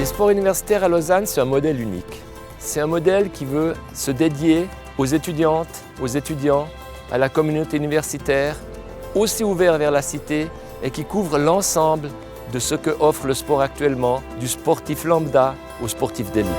Les sports universitaires à Lausanne, c'est un modèle unique. C'est un modèle qui veut se dédier aux étudiantes, aux étudiants, à la communauté universitaire, aussi ouvert vers la cité et qui couvre l'ensemble de ce que offre le sport actuellement, du sportif lambda au sportif d'élite.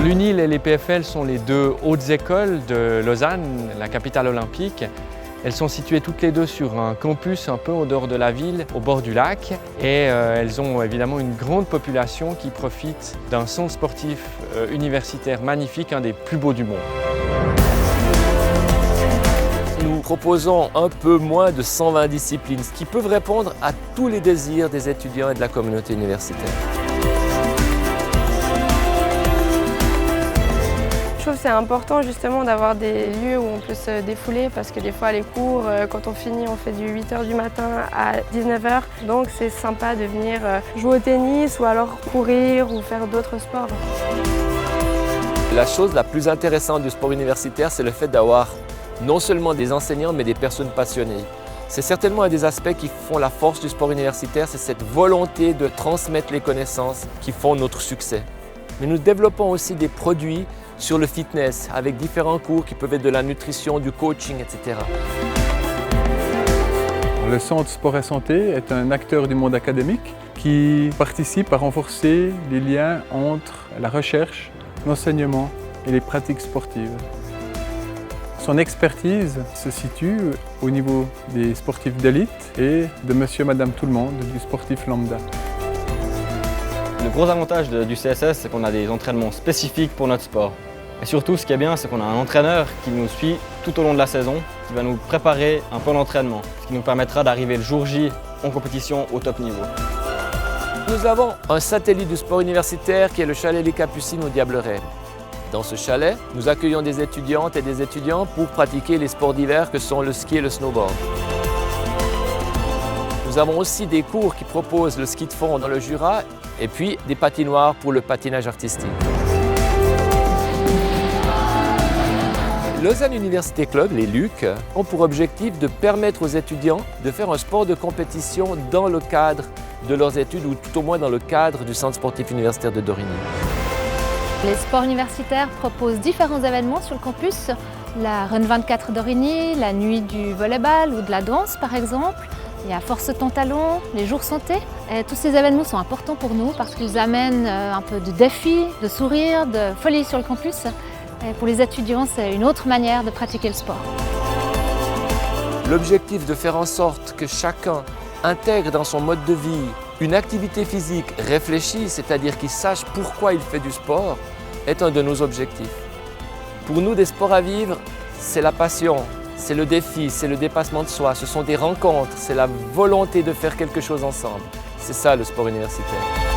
L'UNIL et les PFL sont les deux hautes écoles de Lausanne, la capitale olympique. Elles sont situées toutes les deux sur un campus un peu au dehors de la ville, au bord du lac. Et elles ont évidemment une grande population qui profite d'un centre sportif universitaire magnifique, un des plus beaux du monde. Nous proposons un peu moins de 120 disciplines, ce qui peuvent répondre à tous les désirs des étudiants et de la communauté universitaire. Je trouve que c'est important justement d'avoir des lieux où on peut se défouler parce que des fois les cours, quand on finit, on fait du 8 h du matin à 19 h. Donc c'est sympa de venir jouer au tennis ou alors courir ou faire d'autres sports. La chose la plus intéressante du sport universitaire, c'est le fait d'avoir non seulement des enseignants, mais des personnes passionnées. C'est certainement un des aspects qui font la force du sport universitaire, c'est cette volonté de transmettre les connaissances qui font notre succès. Mais nous développons aussi des produits sur le fitness, avec différents cours qui peuvent être de la nutrition, du coaching, etc. Le Centre Sport et Santé est un acteur du monde académique qui participe à renforcer les liens entre la recherche, l'enseignement et les pratiques sportives. Son expertise se situe au niveau des sportifs d'élite et de monsieur, madame, tout le monde, du sportif lambda. Le gros avantage du CSS, c'est qu'on a des entraînements spécifiques pour notre sport. Et surtout, ce qui est bien, c'est qu'on a un entraîneur qui nous suit tout au long de la saison, qui va nous préparer un plan d'entraînement, ce qui nous permettra d'arriver le jour J en compétition au top niveau. Nous avons un satellite du sport universitaire qui est le chalet Les Capucines au Diableret. Dans ce chalet, nous accueillons des étudiantes et des étudiants pour pratiquer les sports d'hiver que sont le ski et le snowboard. Nous avons aussi des cours qui proposent le ski de fond dans le Jura et puis des patinoires pour le patinage artistique. Lausanne Université Club, les LUC, ont pour objectif de permettre aux étudiants de faire un sport de compétition dans le cadre de leurs études ou tout au moins dans le cadre du centre sportif universitaire de Dorigny. Les sports universitaires proposent différents événements sur le campus. La Run 24 d'Origny, la nuit du volleyball ou de la danse par exemple. Il y a Force ton talon, les jours santé. Et tous ces événements sont importants pour nous parce qu'ils amènent un peu de défi, de sourire, de folie sur le campus. Et pour les étudiants, c'est une autre manière de pratiquer le sport. L'objectif de faire en sorte que chacun intègre dans son mode de vie une activité physique réfléchie, c'est-à-dire qu'il sache pourquoi il fait du sport, est un de nos objectifs. Pour nous, des sports à vivre, c'est la passion, c'est le défi, c'est le dépassement de soi, ce sont des rencontres, c'est la volonté de faire quelque chose ensemble. C'est ça le sport universitaire.